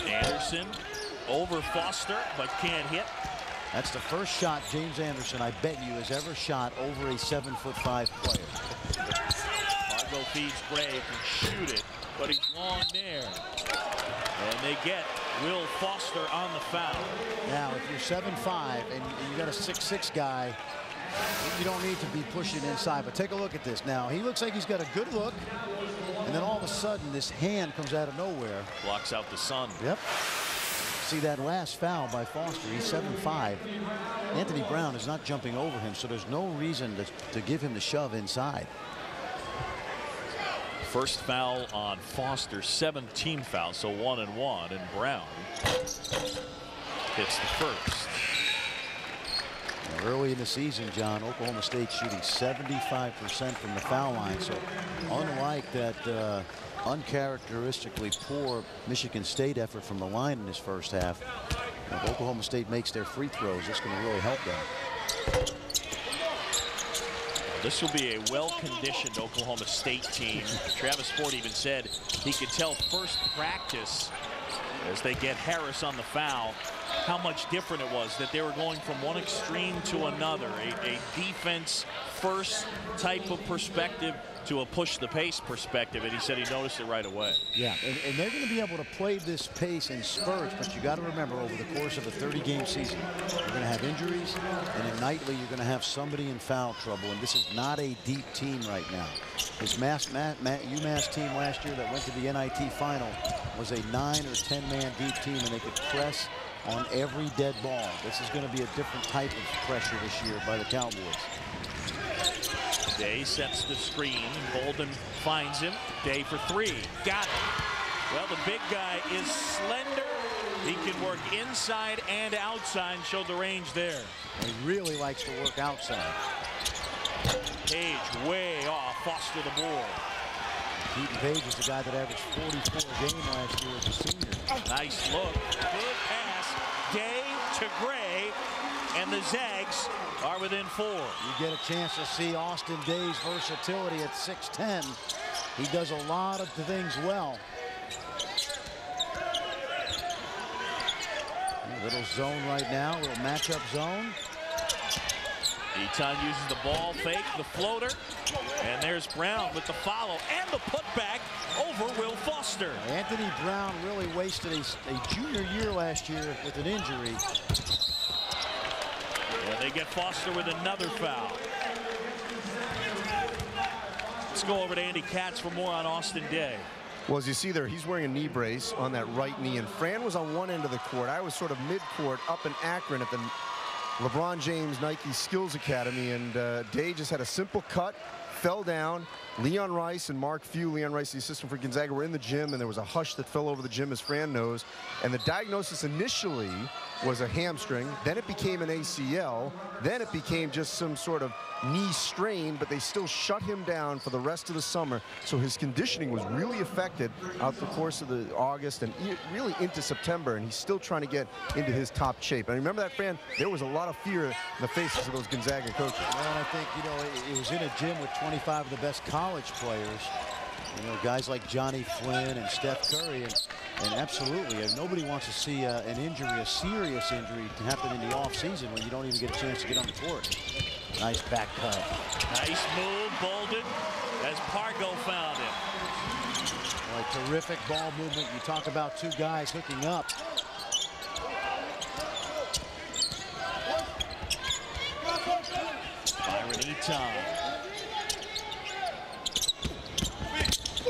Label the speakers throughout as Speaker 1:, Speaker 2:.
Speaker 1: Anderson over Foster, but can't hit.
Speaker 2: That's the first shot James Anderson, I bet you, has ever shot over a 7'5" player.
Speaker 1: Fargo feeds Gray, can shoot it, but he's long there. And they get Will Foster on the foul.
Speaker 2: Now, if you're 7'5" and you got a 6'6" guy, you don't need to be pushing inside. But take a look at this. Now, he looks like he's got a good look. And then all of a sudden, this hand comes out of nowhere.
Speaker 1: Blocks out the sun.
Speaker 2: Yep. See that last foul by Foster. He's 7'5". Anthony Brown is not jumping over him, so there's no reason to give him the shove inside.
Speaker 1: First foul on Foster, 17 fouls, so 1 and 1. And Brown hits the first.
Speaker 2: Now, early in the season, John, Oklahoma State shooting 75% from the foul line. So unlike that uncharacteristically poor Michigan State effort from the line in this first half, if Oklahoma State makes their free throws, it's going to really help them.
Speaker 1: This will be a well-conditioned Oklahoma State team. Travis Ford even said he could tell first practice, as they get Harris on the foul, how much different it was, that they were going from one extreme to another, a defense first type of perspective to a push the pace perspective, and he said he noticed it right away.
Speaker 2: Yeah, and they're going to be able to play this pace in spurts, but you got to remember, over the course of a 30-game season, you're going to have injuries, and in nightly you're going to have somebody in foul trouble, and this is not a deep team right now. This UMass team last year that went to the NIT final was a 9 or 10-man deep team, and they could press on every dead ball. This is going to be a different type of pressure this year by the Cowboys.
Speaker 1: Day sets the screen. Bolden finds him. Day for three. Got it. Well, the big guy is slender. He can work inside and outside and showed the range there.
Speaker 2: He really likes to work outside.
Speaker 1: Page way off. Foster the board.
Speaker 2: Keaton Page is the guy that averaged 44 a game last year as a senior.
Speaker 1: Nice look. Good pass. Day to Gray. And the Zags are within 4.
Speaker 2: You get a chance to see Austin Day's versatility at 6'10". He does a lot of things well. A little zone right now, a little matchup zone.
Speaker 1: Eton uses the ball fake, the floater, and there's Brown with the follow and the putback over Will Foster.
Speaker 2: Anthony Brown really wasted a junior year last year with an injury.
Speaker 1: And they get Foster with another foul. Let's go over to Andy Katz for more on Austin Day.
Speaker 3: Well, as you see there, he's wearing a knee brace on that right knee, and Fran was on one end of the court. I was sort of mid-court up in Akron at the LeBron James Nike Skills Academy, and Day just had a simple cut, fell down. Leon Rice and Mark Few, Leon Rice, the assistant for Gonzaga, were in the gym, and there was a hush that fell over the gym, as Fran knows. And the diagnosis initially was a hamstring, then it became an ACL, then it became just some sort of knee strain, but they still shut him down for the rest of the summer. So his conditioning was really affected out the course of the August and really into September, and he's still trying to get into his top shape. And remember that, Fran, there was a lot of fear in the faces of those Gonzaga coaches.
Speaker 2: Well, and I think, you know, it was in a gym with 25 of the best college players. You know, guys like Johnny Flynn and Steph Curry, and absolutely, nobody wants to see an injury, a serious injury, to happen in the offseason when you don't even get a chance to get on the court. Nice back cut.
Speaker 1: Nice move, Bolden, as Pargo found him.
Speaker 2: Boy, terrific ball movement. You talk about two guys hooking up.
Speaker 1: Byron Eton.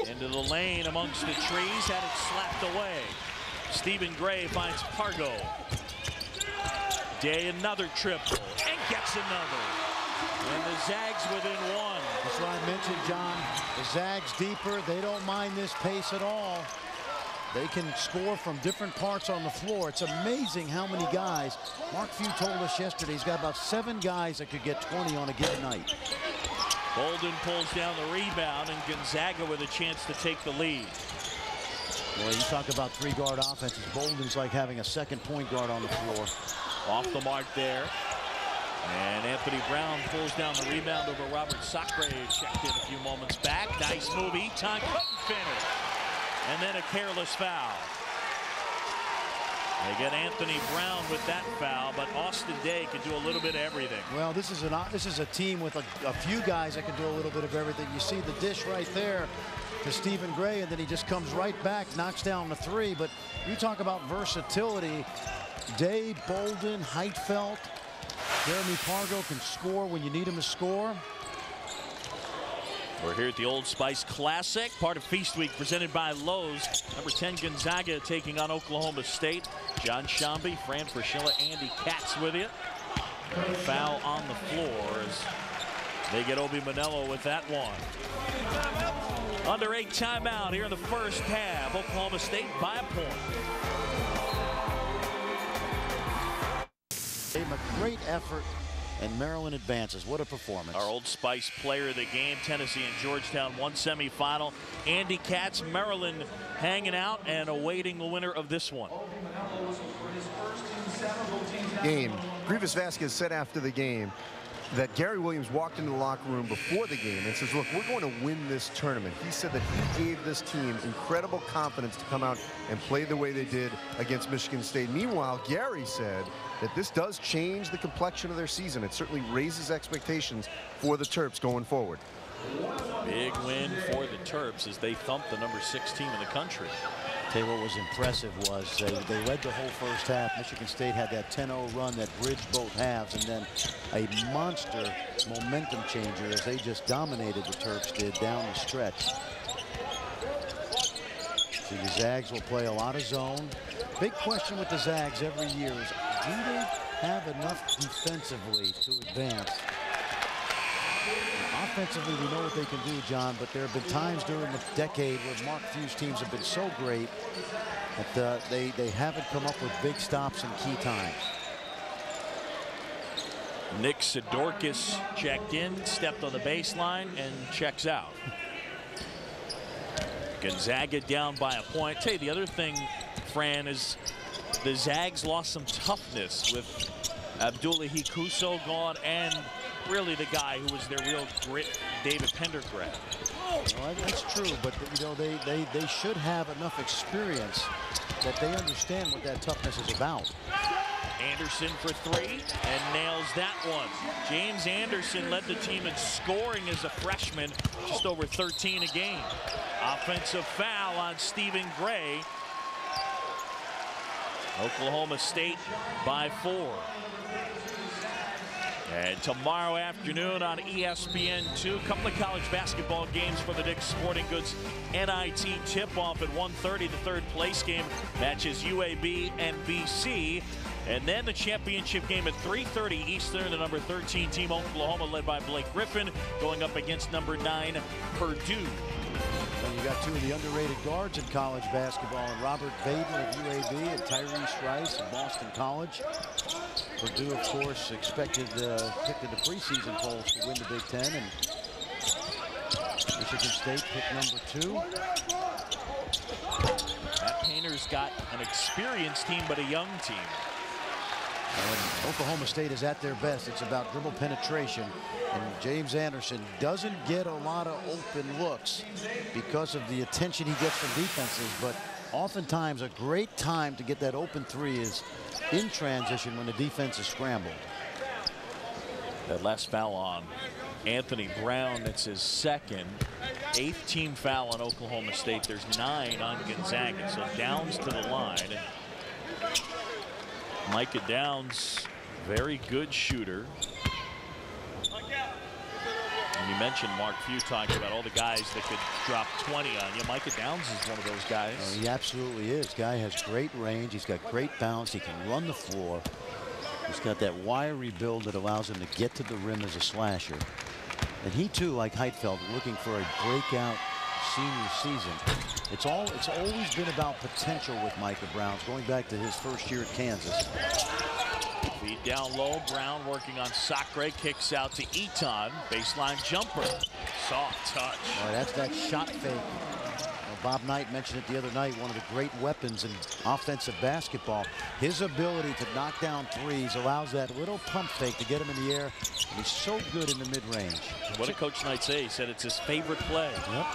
Speaker 1: Into the lane amongst the trees, had it slapped away. Stephen Gray finds Pargo. Day another triple, and gets another. And the Zags within 1.
Speaker 2: That's what I mentioned, John. The Zags deeper, they don't mind this pace at all. They can score from different parts on the floor. It's amazing how many guys. Mark Few told us yesterday he's got about 7 guys that could get 20 on a given night.
Speaker 1: Bolden pulls down the rebound, and Gonzaga with a chance to take the lead.
Speaker 2: Boy, you talk about 3-guard offenses. Bolden's like having a second point guard on the floor.
Speaker 1: Off the mark there. And Anthony Brown pulls down the rebound over Robert Sacre, checked in a few moments back. Nice move. Eton couldn't finish. And then a careless foul. They get Anthony Brown with that foul, but Austin Day can do a little bit of everything.
Speaker 2: Well, this is a team with a few guys that can do a little bit of everything. You see the dish right there to Stephen Gray, and then he just comes right back, knocks down the three. But you talk about versatility. Day, Bolden, Heitfeld, Jeremy Pargo can score when you need him to score.
Speaker 1: We're here at the Old Spice Classic, part of Feast Week presented by Lowe's. Number 10 Gonzaga taking on Oklahoma State. John Shambi, Fran Fraschilla, Andy Katz with you. Foul on the floor as they get Obi Manello with that one. Under 8 timeout here in the first half. Oklahoma State by a point.
Speaker 2: A great effort, and Maryland advances. What a performance.
Speaker 1: Our Old Spice player of the game, Tennessee and Georgetown, one semifinal. Andy Katz, Maryland hanging out and awaiting the winner of this one.
Speaker 3: Grievous Vasquez said after the game that Gary Williams walked into the locker room before the game and says, look, we're going to win this tournament. He said that he gave this team incredible confidence to come out and play the way they did against Michigan State. Meanwhile, Gary said that this does change the complexion of their season. It certainly raises expectations for the Terps going forward.
Speaker 1: Big win for the Terps as they thumped the number 6 team in the country.
Speaker 2: Tell you what was impressive was they led the whole first half. Michigan State had that 10-0 run that bridged both halves, and then a monster momentum changer as they just dominated, the Terps did, down the stretch. See, the Zags will play a lot of zone. Big question with the Zags every year is, do they have enough defensively to advance? Offensively, we know what they can do, John, but there have been times during the decade where Mark Few's teams have been so great that they haven't come up with big stops in key times.
Speaker 1: Nick Sidorkis checked in, stepped on the baseline, and checks out. Gonzaga down by a point. Tell you the other thing, Fran, is the Zags lost some toughness with Abdullahi Kuso gone, and really the guy who was their real grit, David Pendergrass.
Speaker 2: Well, that's true, but you know they should have enough experience that they understand what that toughness is about.
Speaker 1: Anderson for 3 and nails that one. James Anderson led the team in scoring as a freshman, just over 13 a game. Offensive foul on Stephen Gray. Oklahoma State by 4. And tomorrow afternoon on ESPN2, a couple of college basketball games for the Dick's Sporting Goods NIT tip-off at 1:30. The third place game matches UAB and BC. And then the championship game at 3:30 Eastern. The number 13 team, Oklahoma, led by Blake Griffin, going up against number 9, Purdue.
Speaker 2: And you got 2 of the underrated guards in college basketball, and Robert Baden of UAB and Tyrese Rice of Boston College. Purdue, of course, expected picked in the preseason polls to win the Big Ten, and Michigan State picked number 2.
Speaker 1: Matt Painter's got an experienced team, but a young team.
Speaker 2: When Oklahoma State is at their best, it's about dribble penetration. And James Anderson doesn't get a lot of open looks because of the attention he gets from defenses, but oftentimes a great time to get that open 3 is in transition when the defense is scrambled.
Speaker 1: That last foul on Anthony Brown, that's his second. 8th team foul on Oklahoma State. There's 9 on Gonzaga, so Downs to the line. Micah Downs, very good shooter. And you mentioned Mark Few talking about all the guys that could drop 20 on you. Micah Downs is one of those guys.
Speaker 2: He absolutely is. Guy has great range. He's got great bounce. He can run the floor. He's got that wiry build that allows him to get to the rim as a slasher. And he too, like Heitfeld, looking for a breakout senior season. It's always been about potential with Micah Brown, going back to his first year at Kansas.
Speaker 1: Feed down low. Brown working on Sacre, kicks out to Eton. Baseline jumper. Soft touch.
Speaker 2: All right, that's that shot fake of Bob Knight mentioned it the other night, one of the great weapons in offensive basketball. His ability to knock down threes allows that little pump fake to get him in the air. And he's so good in the mid-range.
Speaker 1: What did Coach Knight say? He said it's his favorite play.
Speaker 2: Yep.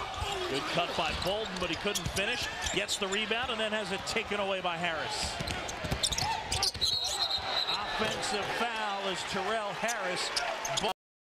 Speaker 1: Good cut by Bolden, but he couldn't finish. Gets the rebound and then has it taken away by Harris. Offensive foul as Terrell Harris.